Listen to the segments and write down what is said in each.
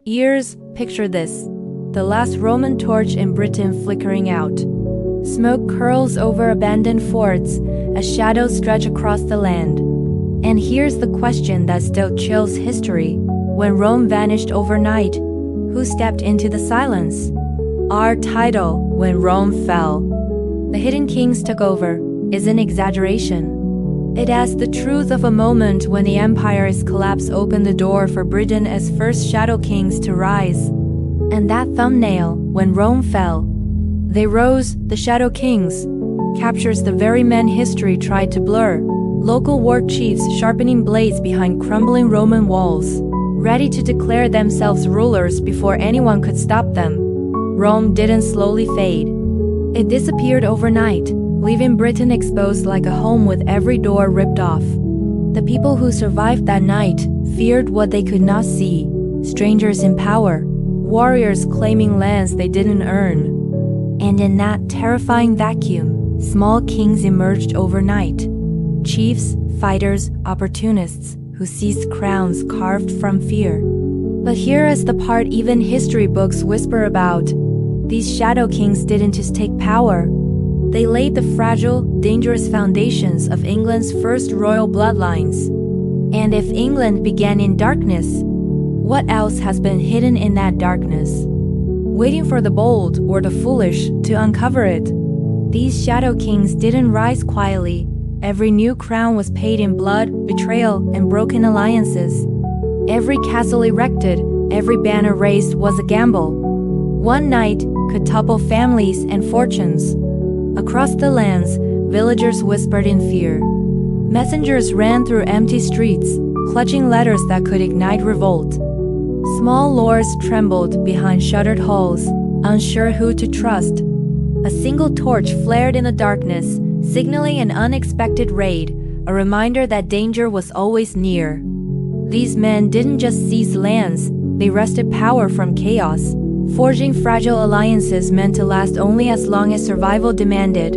Years, picture this. The last Roman torch in Britain flickering out. Smoke curls over abandoned forts as shadows stretch across the land. And here's the question that still chills history. When Rome vanished overnight, who stepped into the silence? Our title, When Rome Fell. The hidden kings took over, is an exaggeration. It adds the truth of a moment when the empire's collapse opened the door for Britain as first shadow kings to rise. And that thumbnail, When Rome Fell. They rose, the shadow kings, captures the very men history tried to blur. Local war chiefs sharpening blades behind crumbling Roman walls, ready to declare themselves rulers before anyone could stop them. Rome didn't slowly fade. It disappeared overnight, leaving Britain exposed like a home with every door ripped off. The people who survived that night feared what they could not see: strangers in power, warriors claiming lands they didn't earn. And in that terrifying vacuum, small kings emerged overnight. Chiefs, fighters, opportunists who seized crowns carved from fear. But here is the part even history books whisper about. These shadow kings didn't just take power. They laid the fragile, dangerous foundations of England's first royal bloodlines. And if England began in darkness, what else has been hidden in that darkness, waiting for the bold or the foolish to uncover it? These shadow kings didn't rise quietly. Every new crown was paid in blood, betrayal, and broken alliances. Every castle erected, every banner raised was a gamble. One night could topple families and fortunes. Across the lands, villagers whispered in fear. Messengers ran through empty streets, clutching letters that could ignite revolt. Small lords trembled behind shuttered halls, unsure who to trust. A single torch flared in the darkness, signaling an unexpected raid, a reminder that danger was always near. These men didn't just seize lands, they wrested power from chaos, forging fragile alliances meant to last only as long as survival demanded.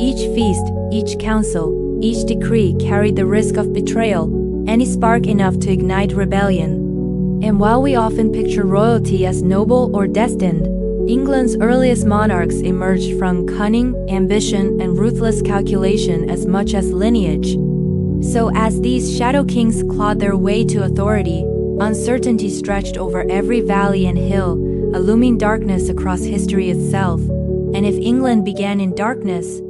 Each feast, each council, each decree carried the risk of betrayal, any spark enough to ignite rebellion. And while we often picture royalty as noble or destined, England's earliest monarchs emerged from cunning, ambition, and ruthless calculation as much as lineage. So as these shadow kings clawed their way to authority, uncertainty stretched over every valley and hill, a looming darkness across history itself. And if England began in darkness,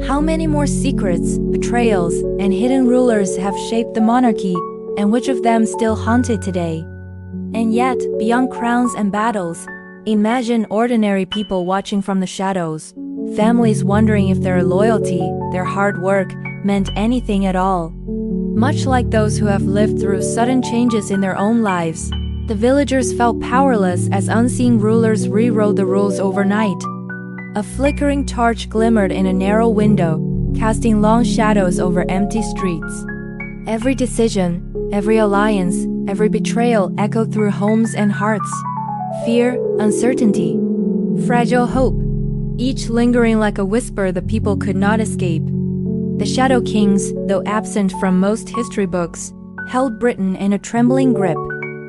how many more secrets, betrayals, and hidden rulers have shaped the monarchy, and which of them still haunt it today? And yet, beyond crowns and battles, imagine ordinary people watching from the shadows, families wondering if their loyalty, their hard work, meant anything at all. Much like those who have lived through sudden changes in their own lives, the villagers felt powerless as unseen rulers rewrote the rules overnight. A flickering torch glimmered in a narrow window, casting long shadows over empty streets. Every decision, every alliance, every betrayal echoed through homes and hearts. Fear, uncertainty, fragile hope, each lingering like a whisper the people could not escape. The Shadow Kings, though absent from most history books, held Britain in a trembling grip,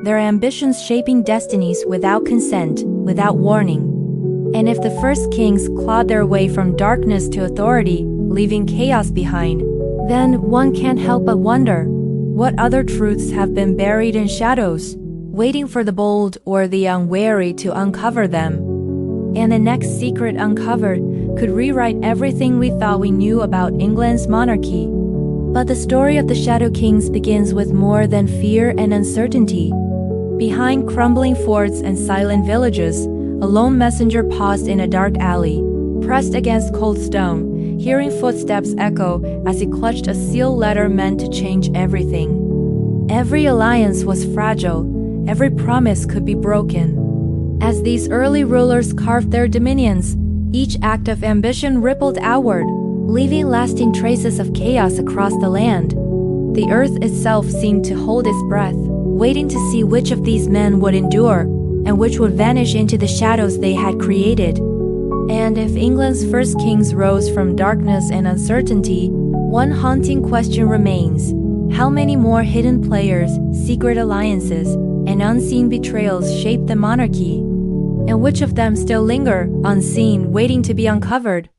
their ambitions shaping destinies without consent, without warning. And if the first kings clawed their way from darkness to authority, leaving chaos behind, then one can't help but wonder, what other truths have been buried in shadows, waiting for the bold or the unwary to uncover them? And the next secret uncovered could rewrite everything we thought we knew about England's monarchy. But the story of the Shadow Kings begins with more than fear and uncertainty. Behind crumbling forts and silent villages, a lone messenger paused in a dark alley, pressed against cold stone, hearing footsteps echo as he clutched a sealed letter meant to change everything. Every alliance was fragile, every promise could be broken. As these early rulers carved their dominions, each act of ambition rippled outward, leaving lasting traces of chaos across the land. The earth itself seemed to hold its breath, waiting to see which of these men would endure, and which would vanish into the shadows they had created. And if England's first kings rose from darkness and uncertainty, one haunting question remains: how many more hidden players, secret alliances, and unseen betrayals shaped the monarchy. And which of them still linger, unseen, waiting to be uncovered?